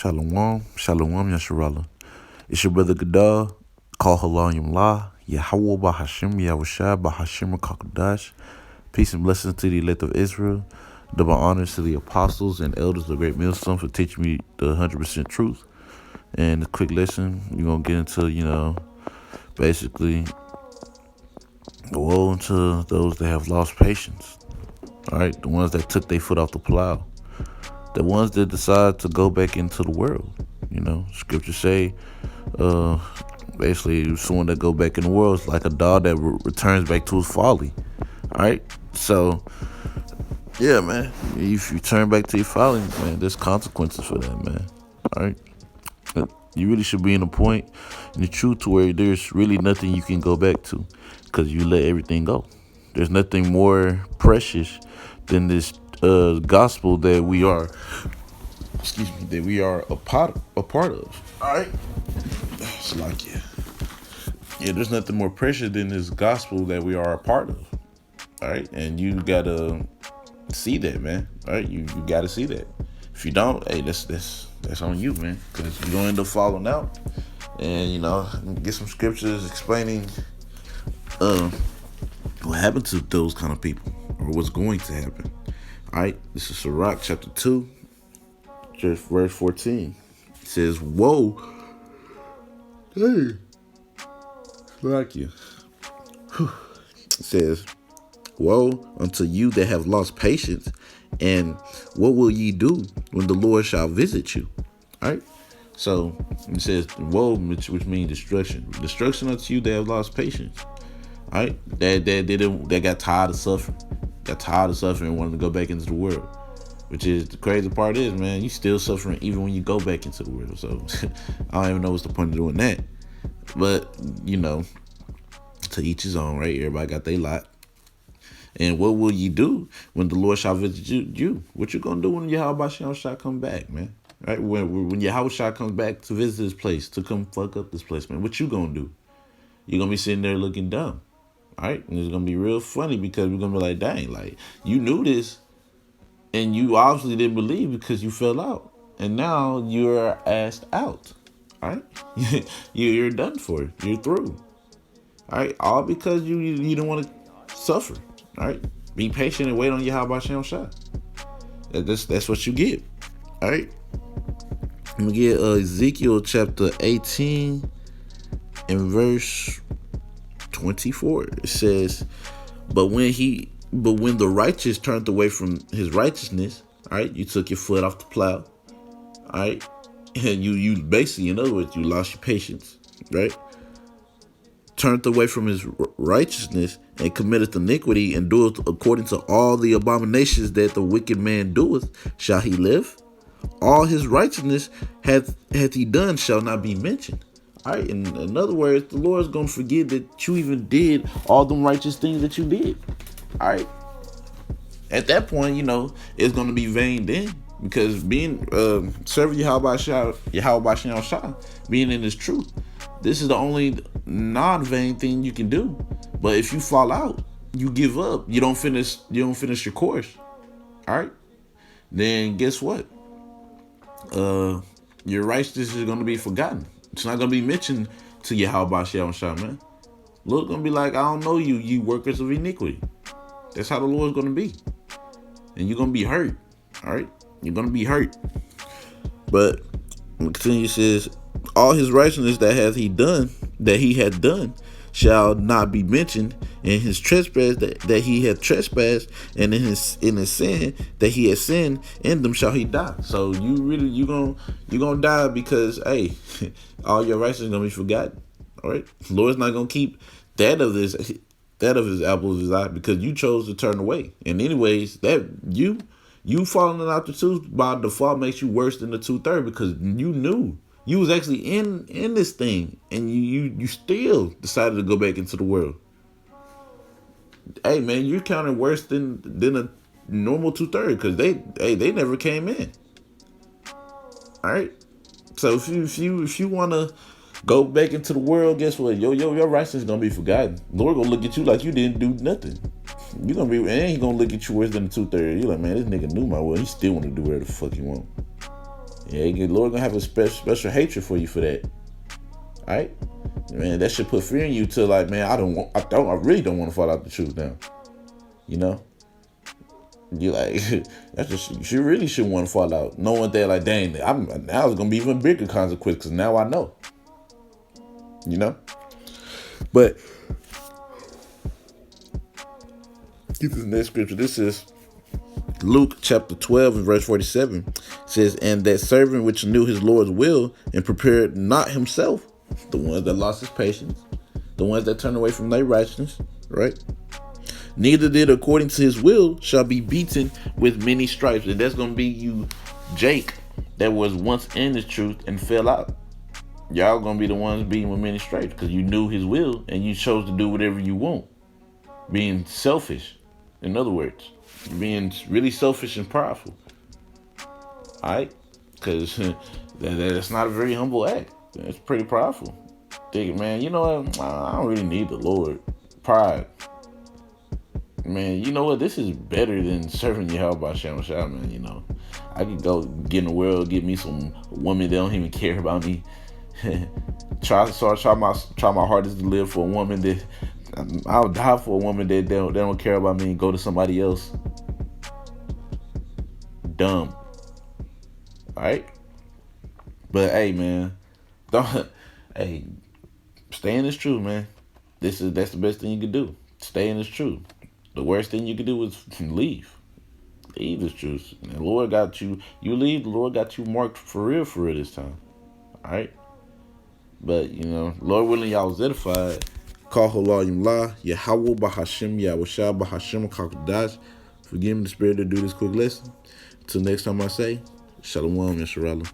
Shalom, Shalom Yasharallah. It's your brother Gadal, call Halayim La, Yahweh Bahashim, Yahushua Bahashim Kakadash. Peace and blessings to the elect of Israel. Double honors to the apostles and elders of the great millstone for teaching me the 100% truth. And a quick lesson, we're going to get into, basically, woe to those that have lost patience. All right, the ones that took their foot off the plow. The ones that decide to go back into the world. Scripture say, basically, someone that go back in the world is like a dog that returns back to his folly. All right, so yeah, man. If you turn back to your folly, man, there's consequences for that, man. All right, you really should be in a point in the truth to where there's really nothing you can go back to, because you let everything go. There's nothing more precious than this gospel that we are. That we are a part of. All right, it's like there's nothing more precious than this gospel that we are a part of. All right, and you gotta see that, man. All right, you gotta see that. If you don't, hey, that's on you, man, because you're gonna end up falling out. And get some scriptures explaining what happened to those kind of people, or what's going to happen. All right, this is Sirach chapter 2. Just verse 14. It says, "Woe, hey, like you." It says, "Woe unto you that have lost patience, and what will ye do when the Lord shall visit you?" All right. So it says, "Woe," which means destruction. Destruction unto you that have lost patience. All right. That got tired of suffering. And wanted to go back into the world. Which is the crazy part is, man, you still suffering even when you go back into the world. So I don't even know what's the point of doing that. But, to each his own, right? Everybody got their lot. And what will you do when the Lord shall visit you? What you gonna do when Yahweh shall come back, man? Right? When Yahweh shall come back to visit this place, to come fuck up this place, man, what you gonna do? You're gonna be sitting there looking dumb. All right? And it's gonna be real funny because we're gonna be like, dang, like, you knew this. And you obviously didn't believe because you fell out. And now you're asked out. All right? You're done for. You're through. All right? All because you didn't want to suffer. All right? Be patient and wait on Yahweh Shem Shah. That's what you get. All right? I'm going to get Ezekiel chapter 18 and verse 24. It says, But when the righteous turned away from his righteousness, all right, you took your foot off the plow, all right, and you basically, in other words, you lost your patience, right? Turned away from his righteousness and committed iniquity and doeth according to all the abominations that the wicked man doeth, shall he live? All his righteousness hath he done shall not be mentioned. All right, in other words, the Lord's gonna forget that you even did all them righteous things that you did. All right. At that point, it's going to be vain then, because being serving Yahweh Shah, being in His truth, this is the only non-vain thing you can do. But if you fall out, you give up, you don't finish your course. All right. Then guess what? Your righteousness is going to be forgotten. It's not going to be mentioned to Yahweh Shah, man. Lord's going to be like, I don't know you, you workers of iniquity. That's how the Lord's going to be. And you're going to be hurt. All right? You're going to be hurt. But continue, says, all his righteousness that he had done, shall not be mentioned, in his trespass that he had trespassed, and in his sin that he had sinned, in them shall he die. So you're gonna die because, hey, all your righteousness is gonna be forgotten. All right? The Lord's not gonna keep that of his apple of his eye because you chose to turn away. And anyways, that you falling out the tooth by default makes you worse than the 2/3 because you knew you was actually in this thing and you still decided to go back into the world. Hey man, you're counting worse than a normal 2/3 because they never came in. All right, so if you wanna go back into the world, guess what? Your righteousness is gonna be forgotten. Lord gonna look at you like you didn't do nothing. You gonna be, and he gonna look at you worse than the 2/3. You're like, man, this nigga knew my will. He still wanna do whatever the fuck he want. Yeah, the Lord gonna have a special hatred for you for that. All right, man. That should put fear in you to like, man. I really don't want to fall out the truth now. You know, you like that's just you really shouldn't want to fall out, knowing that like, dang, now it's gonna be even bigger consequences because now I know. You know, but get to the next scripture. This is Luke chapter 12 and verse 47. It says, and that servant which knew his Lord's will and prepared not himself, the ones that lost his patience, the ones that turned away from their righteousness, right? Neither did according to his will shall be beaten with many stripes. And that's going to be you, Jake, that was once in the truth and fell out. Y'all going to be the ones beaten with many stripes because you knew his will and you chose to do whatever you want. Being selfish, in other words. Being really selfish and prideful. Alright? Because that's not a very humble act. It's pretty prideful. Thinking, man, you know what? I don't really need the Lord. Pride. Man, you know what? This is better than serving Yahweh Hashem, man, you know. I could go get in the world, get me some women that don't even care about me. try my hardest to live for a woman that I'll die for a woman that they don't care about me and go to somebody else. Dumb. Alright? But hey, man, stay in this truth, man. That's the best thing you can do. Stay in this truth. The worst thing you can do is leave. Leave this truth. And the Lord got you. You leave, the Lord got you marked for real this time. Alright? But, you know, Lord willing, y'all was edified. Kaholayim La, Yahweh Bahashim, Yahushua Bahashim Kakadash. Forgive me the spirit to do this quick lesson. Until next time I say, Shalom, Yasharallah.